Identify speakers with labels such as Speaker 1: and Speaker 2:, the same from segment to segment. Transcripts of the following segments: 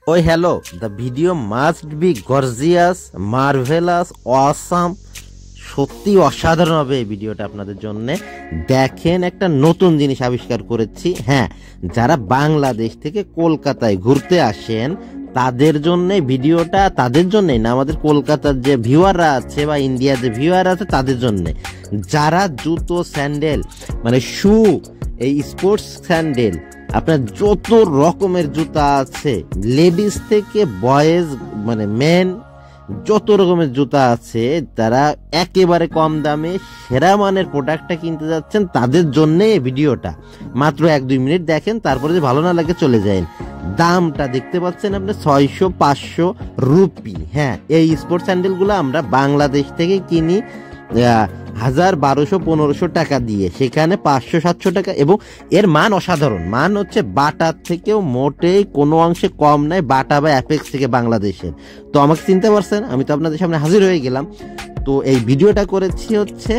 Speaker 1: Oh hello, the video must be gorgeous, marvelous, awesome. সত্যি অসাধারণ হবে এই ভিডিওটা আপনাদের জন্য। দেখেন একটা নতুন জিনিস আবিষ্কার করেছি। হ্যাঁ, যারা বাংলাদেশ থেকে কলকাতায় ঘুরতে আসেন তাদের জন্য ভিডিওটা, তাদের জন্যই না, আমাদের কলকাতার যে ভিউয়াররা আছে বা ইন্ডিয়ার যে ভিউয়ার আছে তাদের জন্য। যারা জুতো স্যান্ডেল মানে শু, এই স্পোর্টস স্যান্ডেল, আপনার যত রকমের জুতা আছে, লেডিস থেকে বয়েজ মানে মেন যত রকমের জুতা আছে, তারা একেবারে কম দামে সেরা মানের প্রোডাক্টটা কিনতে যাচ্ছেন, তাদের জন্য এই ভিডিওটা। মাত্র 1-2 মিনিট দেখেন, তারপরে যে ভালো না লাগে চলে যায়। দামটা দেখতে পাচ্ছেন আপনি 600-500 রুপি। হ্যাঁ, এই স্পোর্টস স্যান্ডেলগুলো আমরা বাংলাদেশ থেকে কিনি 1000-1200-1500 টাকা দিয়ে, সেখানে 500-700 টাকা, এবং এর মান অসাধারণ। মান হচ্ছে বাটার থেকেও মোটেই কোনো অংশে কম নয়, বাটা বা অ্যাপেক্স থেকে বাংলাদেশের। তো আমাকে চিনতে পারছেন, আমি তো আপনাদের সামনে হাজির হয়ে গেলাম। তো এই ভিডিওটা করেছি হচ্ছে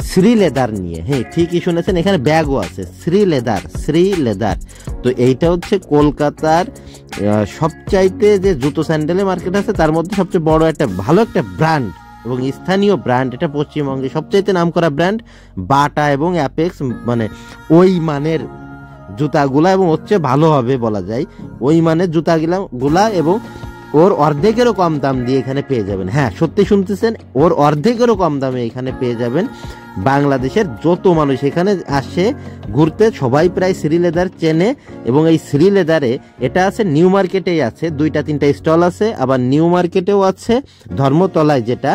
Speaker 1: শ্রী লেদার নিয়ে। হ্যাঁ, ঠিকই শুনেছেন, এখানে ব্যাগও আছে, শ্রী লেদার। তো এইটা হচ্ছে কলকাতার সবচাইতে যে জুতো স্যান্ডেলের মার্কেট আছে তার মধ্যে সবচেয়ে বড় একটা ভালো একটা ব্র্যান্ড এবং স্থানীয় ব্র্যান্ড। এটা পশ্চিমবঙ্গে সবচাইতে নামকরা ব্র্যান্ড। বাটা এবং অ্যাপেক্স মানে ওই মানের জুতাগুলা, এবং হচ্ছে ভালো হবে বলা যায় ওই মানের জুতাগুলা, এবং ওর অর্ধেকেরও কম দাম দিয়ে এখানে পেয়ে যাবেন। হ্যাঁ, সত্যি শুনতেছেন, ওর অর্ধেকেরও কম দামে এখানে পেয়ে যাবেন। বাংলাদেশের যত মানুষ এখানে আসে ঘুরতে সবাই প্রায় শ্রী লেদার চেনে, এবং এই শ্রী লেদারে এটা আছে নিউ মার্কেটেই আছে, 2-3টা স্টল আছে, আবার নিউ মার্কেটেও আছে ধর্মতলায় যেটা,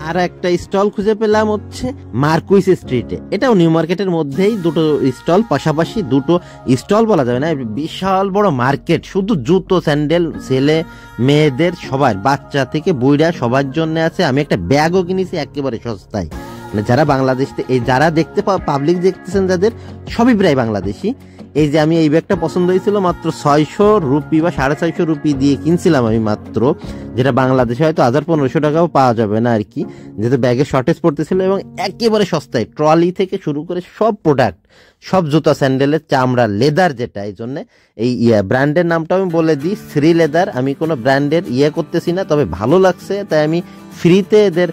Speaker 1: আর একটা স্টল খুঁজে পেলাম হচ্ছে মার্কুইস স্ট্রিটে, এটাও নিউ মার্কেটের মধ্যেই। দুটো স্টল পাশাপাশি, দুটো স্টল বলা যাবে না, বিশাল বড় মার্কেট, শুধু জুতো স্যান্ডেল ছেলে মেয়েদের সবার, বাচ্চা থেকে বুড়া সবার জন্য আছে। আমি একটা ব্যাগও কিনেছি একেবারে সস্তায়। মানে যারা বাংলাদেশ, এই যারা দেখতে পাবলিক দেখতেছেন যাদের, সবই প্রায় বাংলাদেশি। এই যে আমি এই ব্যাগটা পছন্দ হয়েছিল মাত্র 600 রুপি বা 650 রুপি দিয়ে কিনছিলাম আমি মাত্র, যেটা বাংলাদেশে হয়তো 1000-1500 টাকাও পাওয়া যাবে না আর কি, যেহেতু ব্যাগের শর্টেজ পড়তেছিল, এবং একেবারে সস্তায় ট্রলি থেকে শুরু করে সব প্রোডাক্ট, সব জুতা স্যান্ডেলের চামড়া লেদার যেটা। এই জন্য এই ব্র্যান্ডের নামটা আমি বলে দিই, শ্রী লেদার। আমি কোনো ব্র্যান্ডের করতেছি না, তবে ভালো লাগছে তাই আমি ফ্রিতে এদের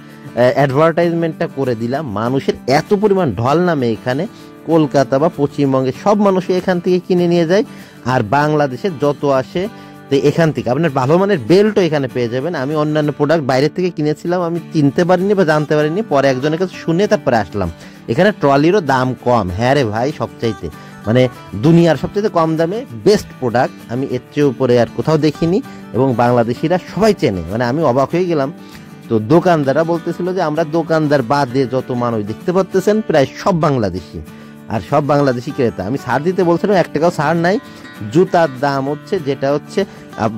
Speaker 1: অ্যাডভার্টাইজমেন্টটা করে দিলাম। মানুষের এত পরিমাণ ঢল নামে এখানে, কলকাতা বা পশ্চিমবঙ্গের সব মানুষই এখান থেকে কিনে নিয়ে যায়, আর বাংলাদেশের যত আসে তো এখান থেকে আপনার ভালো মানের বেল্টও এখানে পেয়ে যাবেন। আমি অন্যান্য প্রোডাক্ট বাইরের থেকে কিনেছিলাম, আমি চিনতে পারিনি বা জানতে পারিনি, পরে একজনের কাছে শুনে তারপরে আসলাম। এখানে ট্রলিরও দাম কম। হ্যাঁ রে ভাই, সবচাইতে মানে দুনিয়ার সবচাইতে কম দামে বেস্ট প্রোডাক্ট আমি এর চেয়ে উপরে আর কোথাও দেখিনি, এবং বাংলাদেশিরা সবাই চেনে। মানে আমি অবাক হয়ে গেলাম। তো দোকানদাররা বলতেছিল যে আমরা দোকানদার বাদে যত মানুষ দেখতে পাচ্ছেন প্রায় সব বাংলাদেশি, আর সব বাংলাদেশি ক্রেতা। আমি ছাড় দিতে বলছিলাম, 1 টাকাও ছাড় নাই। জুতার দাম হচ্ছে যেটা হচ্ছে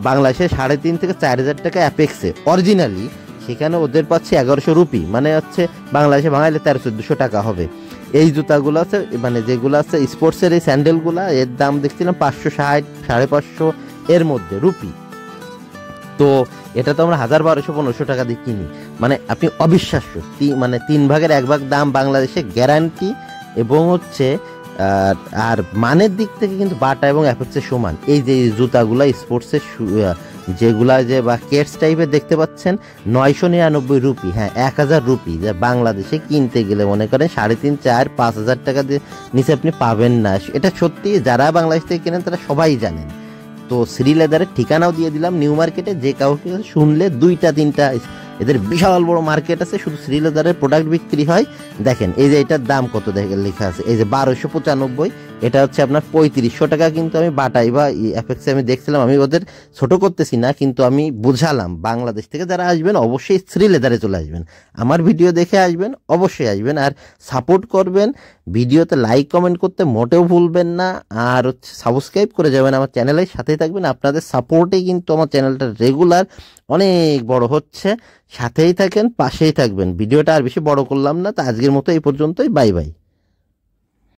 Speaker 1: বাংলাদেশে 3,500 থেকে 4,000 টাকা অ্যাপেক্সে অরিজিনালি, সেখানে ওদের পাচ্ছে 1100 রুপি, মানে হচ্ছে বাংলাদেশে ভাঙাইলে 1300-1400 টাকা হবে। এই জুতাগুলো আছে মানে যেগুলো আছে স্পোর্টসের এই স্যান্ডেলগুলো, এর দাম দেখছিলাম 560, 550 এর মধ্যে রুপি। তো এটা তো আমরা 1000-1200-1500 টাকা দিয়ে কিনি। মানে আপনি অবিশ্বাস্য, মানে 3 ভাগের 1 ভাগ দাম বাংলাদেশে গ্যারান্টি, এবং হচ্ছে আর মানের দিক থেকে কিন্তু বাটা এবং অ্যাপেক্সের সমান। এই যে জুতাগুলা স্পোর্টসের যেগুলা যে বা কেটস টাইপের দেখতে পাচ্ছেন, 999 রুপি। হ্যাঁ, 1000 রুপি, যা বাংলাদেশে কিনতে গেলে মনে করেন 3,500-4,000-5,000 টাকা দিয়ে নিচে আপনি পাবেন না। এটা সত্যি, যারা বাংলাদেশ থেকে কেনেন তারা সবাই জানেন। তো শ্রী লেদারের ঠিকানাও দিয়ে দিলাম নিউ মার্কেটে, যে কাউকে শুনলে 2-3টা এদের বিশাল বড় মার্কেট আছে, শুধু শ্রী লেদারের প্রোডাক্ট বিক্রি হয়। দেখেন এই যে এটার দাম কত লেখা আছে, এই যে 1295, এটা হচ্ছে আপনার 3500 টাকা। কিন্তু আমি বাটাই বা অ্যাপেক্সে আমি দেখছিলাম, আমি ওদের ছোট করতেছি না, কিন্তু আমি বুঝালাম বাংলাদেশ থেকে যারা আসবেন অবশ্যই শ্রী লেদারে চলে আসবেন, আমার ভিডিও দেখে আসবেন, অবশ্যই আসবেন, আর সাপোর্ট করবেন। ভিডিওতে লাইক কমেন্ট করতে মোটেও ভুলবেন না, আর হচ্ছে সাবস্ক্রাইব করে যাবেন আমার চ্যানেলের সাথেই থাকবেন। আপনাদের সাপোর্টেই কিন্তু আমার চ্যানেলটা রেগুলার অনেক বড় হচ্ছে। সাথেই থাকেন, পাশেই থাকবেন। ভিডিওটা আর বেশি বড় করলাম না, তো আজকের মতো এই পর্যন্তই। Bye bye.